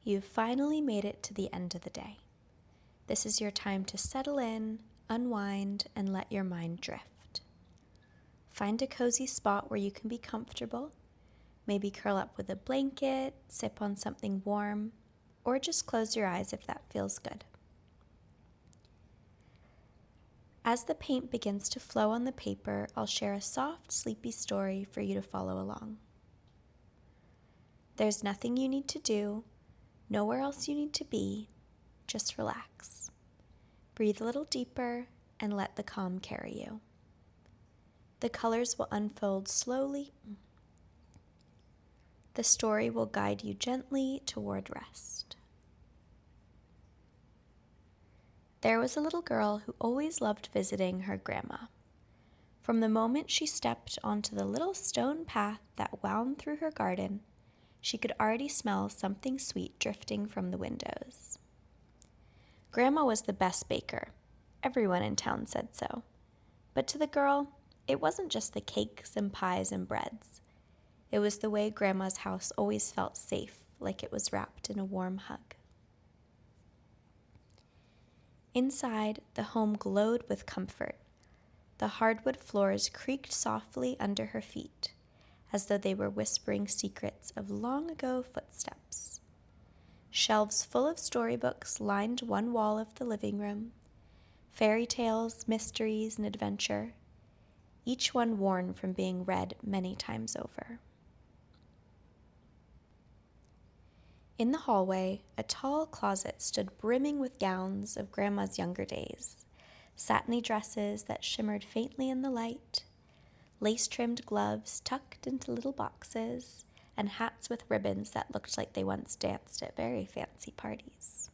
You've finally made it to the end of the day. This is your time to settle in, unwind, and let your mind drift. Find a cozy spot where you can be comfortable. Maybe curl up with a blanket, sip on something warm, or just close your eyes if that feels good. As the paint begins to flow on the paper, I'll share a soft, sleepy story for you to follow along. There's nothing you need to do, nowhere else you need to be, just relax. Breathe a little deeper and let the calm carry you. The colors will unfold slowly. The story will guide you gently toward rest. There was a little girl who always loved visiting her grandma. From the moment she stepped onto the little stone path that wound through her garden, she could already smell something sweet drifting from the windows. Grandma was the best baker. Everyone in town said so. But to the girl, it wasn't just the cakes and pies and breads. It was the way Grandma's house always felt safe, like it was wrapped in a warm hug. Inside, the home glowed with comfort. The hardwood floors creaked softly under her feet, as though they were whispering secrets of long-ago footsteps. Shelves full of storybooks lined one wall of the living room, fairy tales, mysteries, and adventure, each one worn from being read many times over. In the hallway, a tall closet stood brimming with gowns of Grandma's younger days, satiny dresses that shimmered faintly in the light, lace-trimmed gloves tucked into little boxes, and hats with ribbons that looked like they once danced at very fancy parties.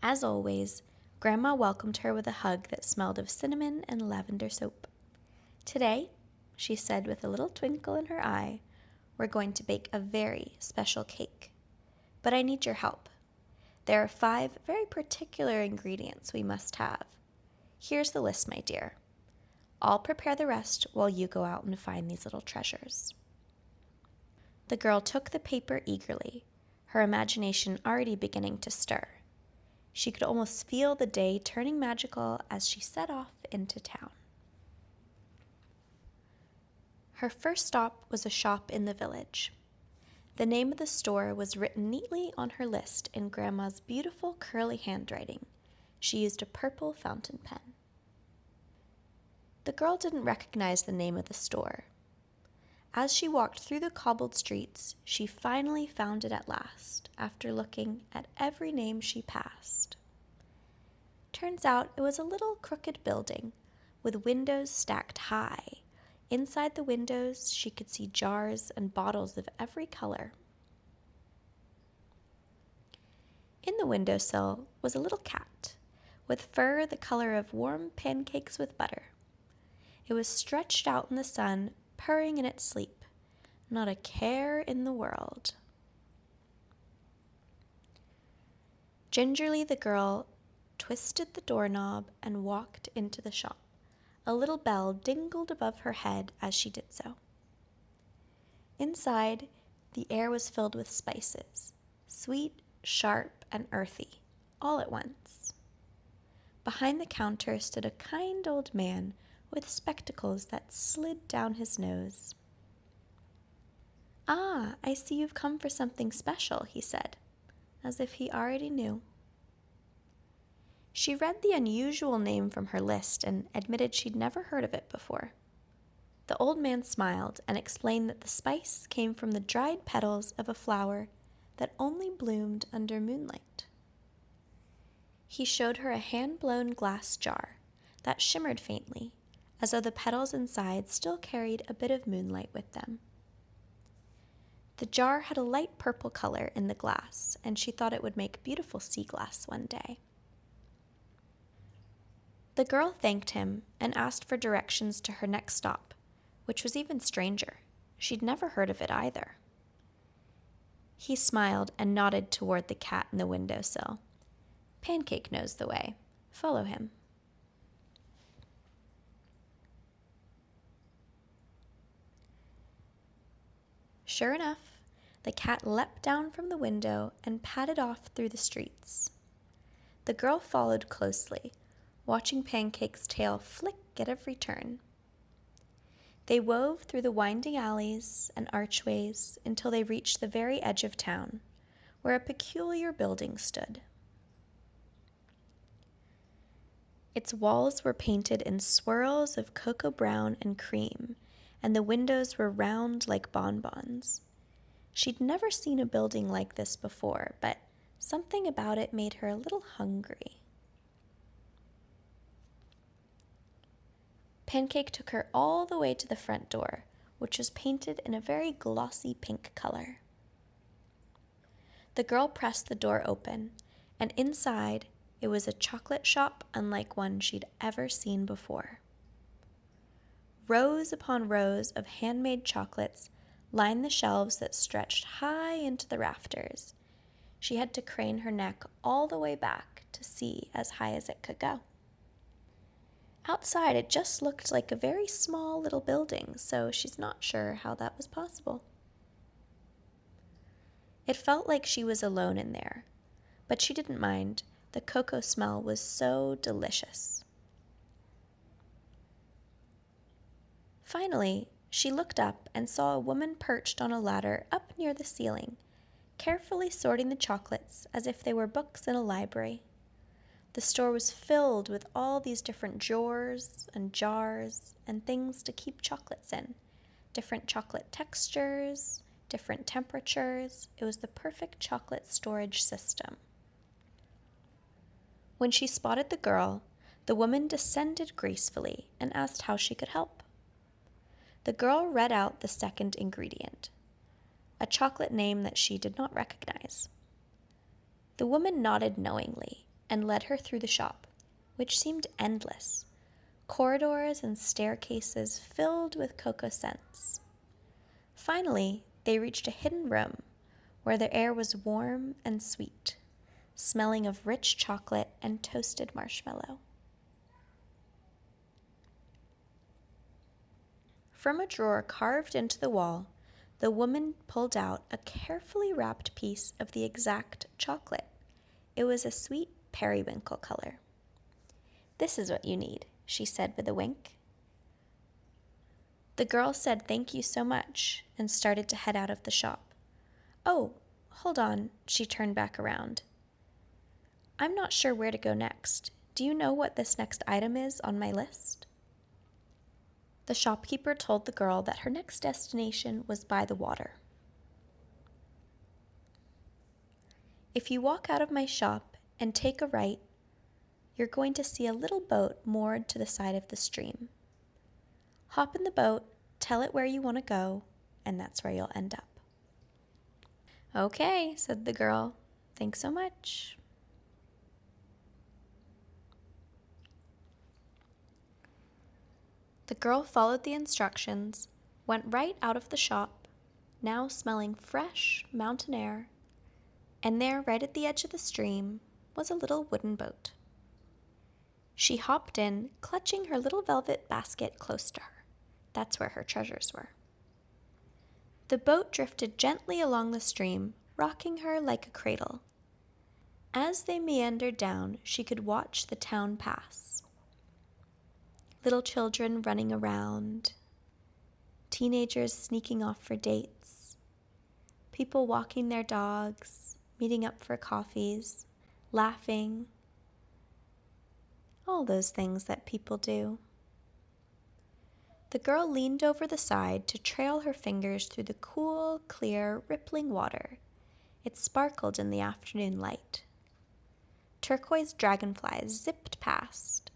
As always, Grandma welcomed her with a hug that smelled of cinnamon and lavender soap. "Today," she said with a little twinkle in her eye, "we're going to bake a very special cake. But I need your help. There are 5 very particular ingredients we must have. Here's the list, my dear. I'll prepare the rest while you go out and find these little treasures." The girl took the paper eagerly, her imagination already beginning to stir. She could almost feel the day turning magical as she set off into town. Her first stop was a shop in the village. The name of the store was written neatly on her list in Grandma's beautiful curly handwriting. She used a purple fountain pen. The girl didn't recognize the name of the store. As she walked through the cobbled streets, she finally found it at last, after looking at every name she passed. Turns out it was a little crooked building with windows stacked high. Inside the windows, she could see jars and bottles of every color. In the windowsill was a little cat, with fur the color of warm pancakes with butter. It was stretched out in the sun, purring in its sleep, not a care in the world. Gingerly, the girl twisted the doorknob and walked into the shop. A little bell dingled above her head as she did so. Inside, the air was filled with spices, sweet, sharp, and earthy, all at once. Behind the counter stood a kind old man with spectacles that slid down his nose. "Ah, I see you've come for something special," he said, as if he already knew. She read the unusual name from her list and admitted she'd never heard of it before. The old man smiled and explained that the spice came from the dried petals of a flower that only bloomed under moonlight. He showed her a hand-blown glass jar that shimmered faintly, as though the petals inside still carried a bit of moonlight with them. The jar had a light purple color in the glass, and she thought it would make beautiful sea glass one day. The girl thanked him and asked for directions to her next stop, which was even stranger. She'd never heard of it either. He smiled and nodded toward the cat in the windowsill. "Pancake knows the way. Follow him." Sure enough, the cat leapt down from the window and padded off through the streets. The girl followed closely, watching Pancake's tail flick at every turn. They wove through the winding alleys and archways until they reached the very edge of town, where a peculiar building stood. Its walls were painted in swirls of cocoa brown and cream, and the windows were round like bonbons. She'd never seen a building like this before, but something about it made her a little hungry. Pancake took her all the way to the front door, which was painted in a very glossy pink color. The girl pressed the door open, and inside it was a chocolate shop unlike one she'd ever seen before. Rows upon rows of handmade chocolates lined the shelves that stretched high into the rafters. She had to crane her neck all the way back to see as high as it could go. Outside, it just looked like a very small little building, so she's not sure how that was possible. It felt like she was alone in there, but she didn't mind. The cocoa smell was so delicious. Finally, she looked up and saw a woman perched on a ladder up near the ceiling, carefully sorting the chocolates as if they were books in a library. The store was filled with all these different drawers and jars and things to keep chocolates in, different chocolate textures, different temperatures. It was the perfect chocolate storage system. When she spotted the girl, the woman descended gracefully and asked how she could help. The girl read out the second ingredient, a chocolate name that she did not recognize. The woman nodded knowingly and led her through the shop, which seemed endless, corridors and staircases filled with cocoa scents. Finally, they reached a hidden room where the air was warm and sweet, smelling of rich chocolate and toasted marshmallow. From a drawer carved into the wall, the woman pulled out a carefully wrapped piece of the exact chocolate. It was a sweet periwinkle color. "This is what you need," she said with a wink. The girl said thank you so much and started to head out of the shop. "Oh, hold on," she turned back around. "I'm not sure where to go next. Do you know what this next item is on my list?" The shopkeeper told the girl that her next destination was by the water. "If you walk out of my shop and take a right, you're going to see a little boat moored to the side of the stream. Hop in the boat, tell it where you want to go, and that's where you'll end up." "Okay," said the girl. "Thanks so much." The girl followed the instructions, went right out of the shop, now smelling fresh mountain air, and there, right at the edge of the stream, was a little wooden boat. She hopped in, clutching her little velvet basket close to her. That's where her treasures were. The boat drifted gently along the stream, rocking her like a cradle. As they meandered down, she could watch the town pass. Little children running around, teenagers sneaking off for dates, people walking their dogs, meeting up for coffees, laughing, all those things that people do. The girl leaned over the side to trail her fingers through the cool, clear, rippling water. It sparkled in the afternoon light. Turquoise dragonflies zipped past,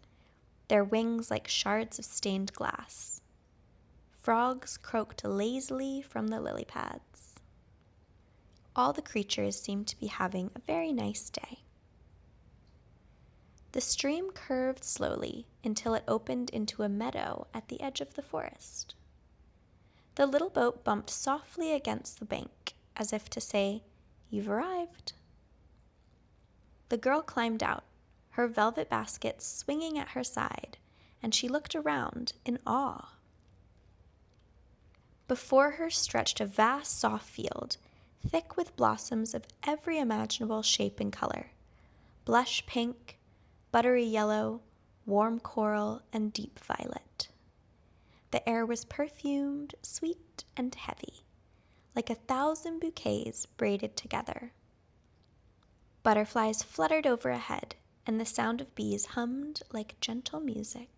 their wings like shards of stained glass. Frogs croaked lazily from the lily pads. All the creatures seemed to be having a very nice day. The stream curved slowly until it opened into a meadow at the edge of the forest. The little boat bumped softly against the bank, as if to say, "You've arrived." The girl climbed out, her velvet basket swinging at her side, and she looked around in awe. Before her stretched a vast soft field, thick with blossoms of every imaginable shape and color: blush pink, buttery yellow, warm coral, and deep violet. The air was perfumed, sweet, and heavy, like 1,000 bouquets braided together. Butterflies fluttered overhead, and the sound of bees hummed like gentle music.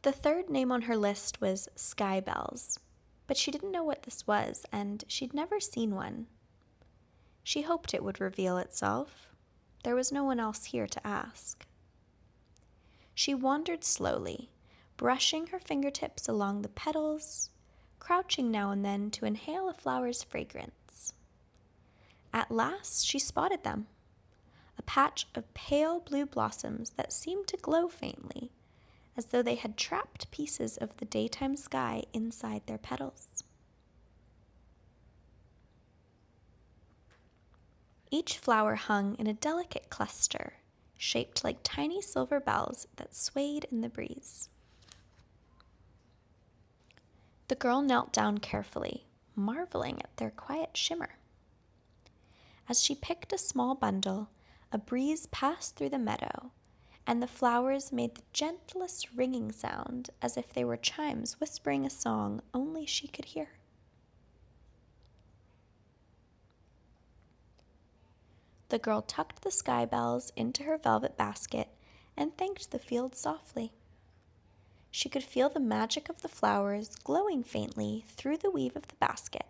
The third name on her list was Sky Bells, but she didn't know what this was, and she'd never seen one. She hoped it would reveal itself. There was no one else here to ask. She wandered slowly, brushing her fingertips along the petals, crouching now and then to inhale a flower's fragrance. At last she spotted them, a patch of pale blue blossoms that seemed to glow faintly, as though they had trapped pieces of the daytime sky inside their petals. Each flower hung in a delicate cluster, shaped like tiny silver bells that swayed in the breeze. The girl knelt down carefully, marveling at their quiet shimmer. As she picked a small bundle, a breeze passed through the meadow, and the flowers made the gentlest ringing sound, as if they were chimes whispering a song only she could hear. The girl tucked the sky bells into her velvet basket and thanked the field softly. She could feel the magic of the flowers glowing faintly through the weave of the basket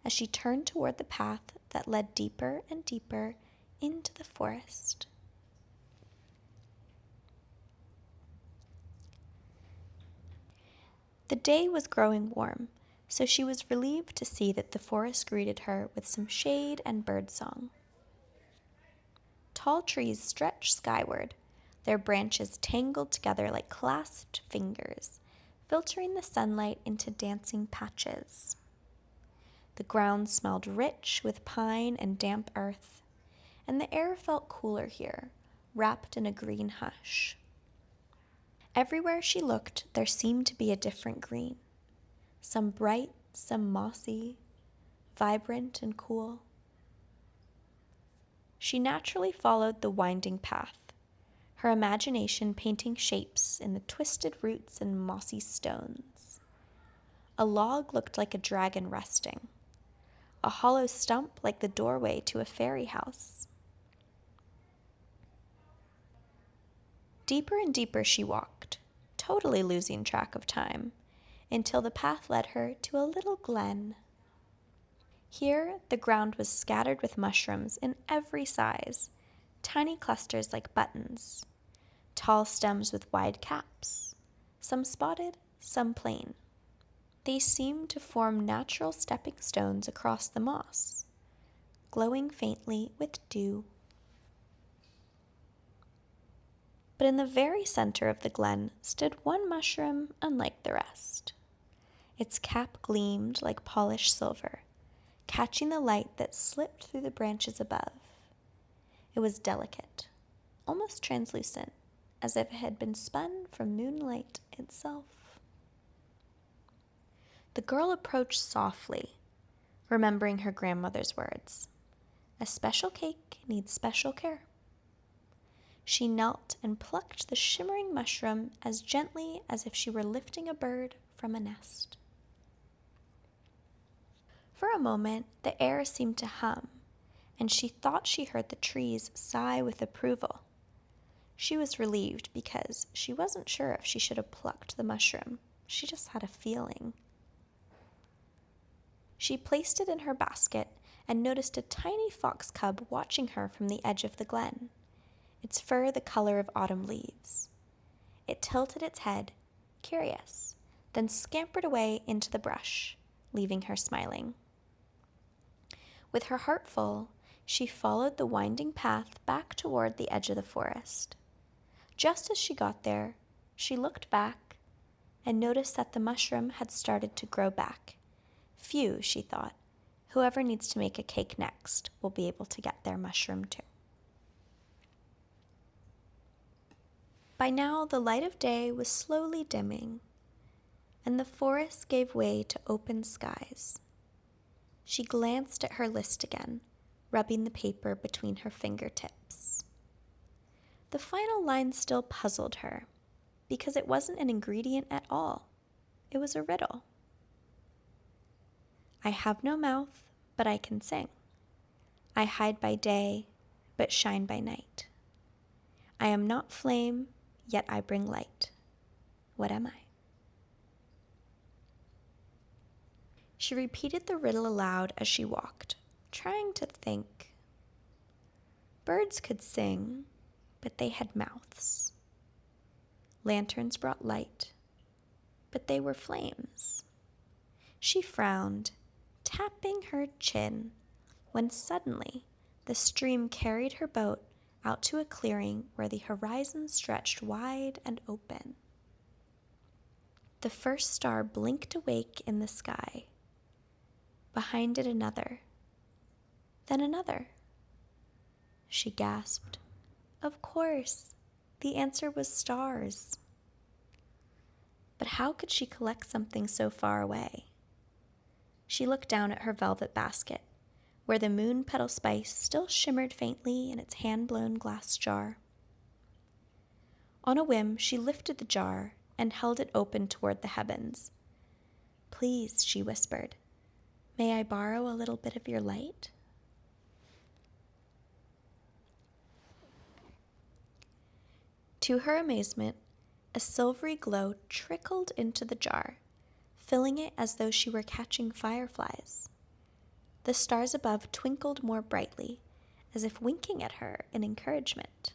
as she turned toward the path that led deeper and deeper into the forest. The day was growing warm, so she was relieved to see that the forest greeted her with some shade and birdsong. Tall trees stretched skyward, their branches tangled together like clasped fingers, filtering the sunlight into dancing patches. The ground smelled rich with pine and damp earth, and the air felt cooler here, wrapped in a green hush. Everywhere she looked, there seemed to be a different green, some bright, some mossy, vibrant and cool. She naturally followed the winding path, her imagination painting shapes in the twisted roots and mossy stones. A log looked like a dragon resting, a hollow stump like the doorway to a fairy house. Deeper and deeper she walked, totally losing track of time, until the path led her to a little glen. Here, the ground was scattered with mushrooms in every size, tiny clusters like buttons, tall stems with wide caps, some spotted, some plain. They seemed to form natural stepping stones across the moss, glowing faintly with dew. But in the very center of the glen stood one mushroom unlike the rest. Its cap gleamed like polished silver, catching the light that slipped through the branches above. It was delicate, almost translucent, as if it had been spun from moonlight itself. The girl approached softly, remembering her grandmother's words. A special cake needs special care. She knelt and plucked the shimmering mushroom as gently as if she were lifting a bird from a nest. For a moment, the air seemed to hum, and she thought she heard the trees sigh with approval. She was relieved because she wasn't sure if she should have plucked the mushroom. She just had a feeling. She placed it in her basket and noticed a tiny fox cub watching her from the edge of the glen, its fur the color of autumn leaves. It tilted its head, curious, then scampered away into the brush, leaving her smiling. With her heart full, she followed the winding path back toward the edge of the forest. Just as she got there, she looked back and noticed that the mushroom had started to grow back. Phew, she thought. Whoever needs to make a cake next will be able to get their mushroom too. By now, the light of day was slowly dimming, and the forest gave way to open skies. She glanced at her list again, rubbing the paper between her fingertips. The final line still puzzled her, because it wasn't an ingredient at all. It was a riddle. I have no mouth, but I can sing. I hide by day, but shine by night. I am not flame, yet I bring light. What am I? She repeated the riddle aloud as she walked, trying to think. Birds could sing, but they had mouths. Lanterns brought light, but they were flames. She frowned, tapping her chin, when suddenly the stream carried her boat out to a clearing where the horizon stretched wide and open. The first star blinked awake in the sky. Behind it another, then another. She gasped. Of course, the answer was stars. But how could she collect something so far away? She looked down at her velvet basket, where the moon petal spice still shimmered faintly in its hand-blown glass jar. On a whim, she lifted the jar and held it open toward the heavens. Please, she whispered, may I borrow a little bit of your light? To her amazement, a silvery glow trickled into the jar, filling it as though she were catching fireflies. The stars above twinkled more brightly, as if winking at her in encouragement.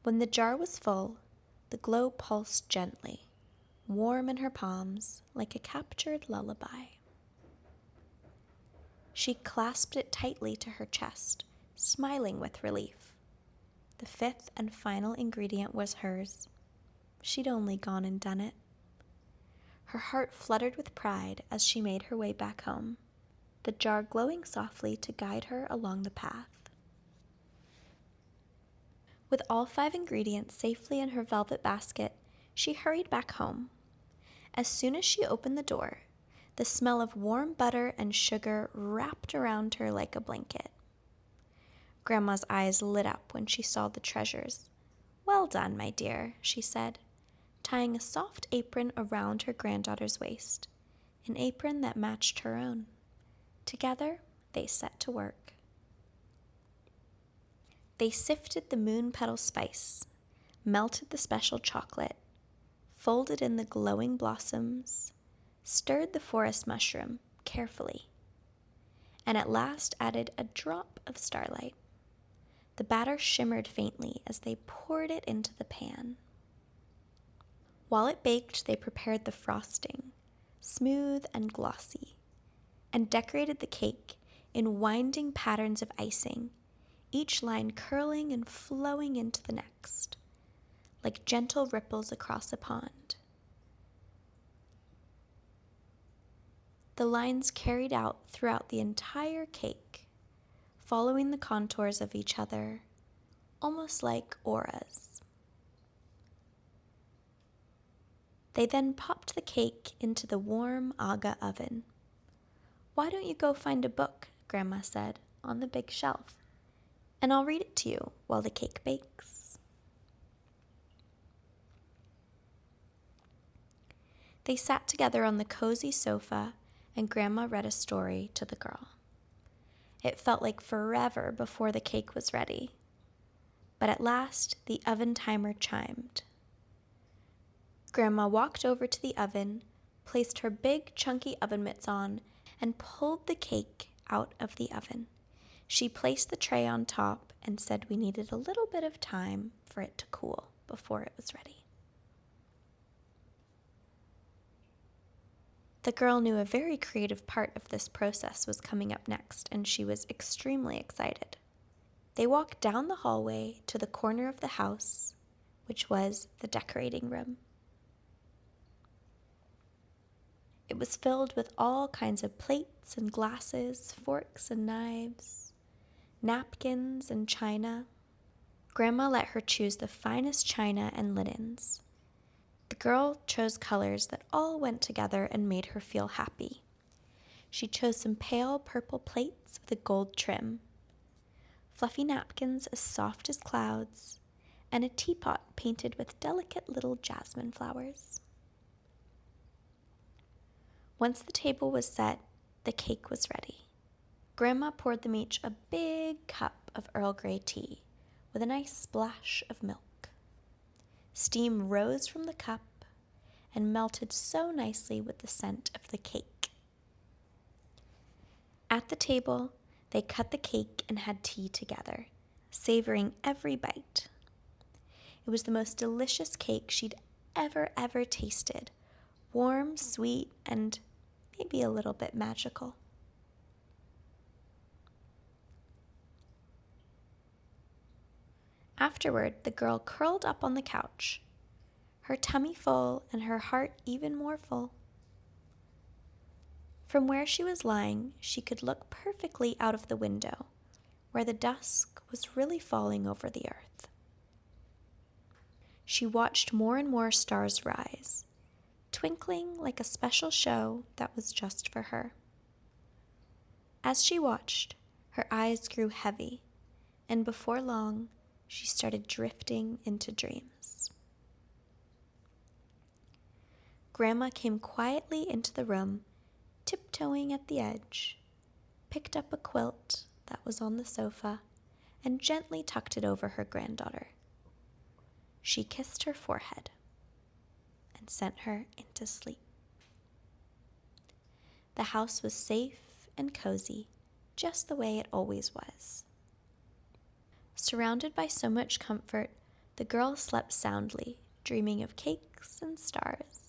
When the jar was full, the glow pulsed gently, warm in her palms like a captured lullaby. She clasped it tightly to her chest, smiling with relief. The fifth and final ingredient was hers. She'd only gone and done it. Her heart fluttered with pride as she made her way back home, the jar glowing softly to guide her along the path. With all 5 ingredients safely in her velvet basket, she hurried back home. As soon as she opened the door, the smell of warm butter and sugar wrapped around her like a blanket. Grandma's eyes lit up when she saw the treasures. Well done, my dear, she said, tying a soft apron around her granddaughter's waist, an apron that matched her own. Together, they set to work. They sifted the moon petal spice, melted the special chocolate, folded in the glowing blossoms, stirred the forest mushroom carefully, and at last added a drop of starlight. The batter shimmered faintly as they poured it into the pan. While it baked, they prepared the frosting, smooth and glossy, and decorated the cake in winding patterns of icing, each line curling and flowing into the next, like gentle ripples across a pond. The lines carried out throughout the entire cake, following the contours of each other, almost like auras. They then popped the cake into the warm Aga oven. Why don't you go find a book, Grandma said, on the big shelf, and I'll read it to you while the cake bakes. They sat together on the cozy sofa, and Grandma read a story to the girl. It felt like forever before the cake was ready, but at last the oven timer chimed. Grandma walked over to the oven, placed her big chunky oven mitts on, and pulled the cake out of the oven. She placed the tray on top and said we needed a little bit of time for it to cool before it was ready. The girl knew a very creative part of this process was coming up next, and she was extremely excited. They walked down the hallway to the corner of the house, which was the decorating room. It was filled with all kinds of plates and glasses, forks and knives, napkins and china. Grandma let her choose the finest china and linens. The girl chose colors that all went together and made her feel happy. She chose some pale purple plates with a gold trim, fluffy napkins as soft as clouds, and a teapot painted with delicate little jasmine flowers. Once the table was set, the cake was ready. Grandma poured them each a big cup of Earl Grey tea with a nice splash of milk. Steam rose from the cup and melted so nicely with the scent of the cake. At the table, they cut the cake and had tea together, savoring every bite. It was the most delicious cake she'd ever tasted, warm, sweet, and maybe a little bit magical. Afterward, the girl curled up on the couch, her tummy full and her heart even more full. From where she was lying, she could look perfectly out of the window, where the dusk was really falling over the earth. She watched more and more stars rise, twinkling like a special show that was just for her. As she watched, her eyes grew heavy, and before long, she started drifting into dreams. Grandma came quietly into the room, tiptoeing at the edge, picked up a quilt that was on the sofa, and gently tucked it over her granddaughter. She kissed her forehead and sent her into sleep. The house was safe and cozy, just the way it always was. Surrounded by so much comfort, the girl slept soundly, dreaming of cakes and stars.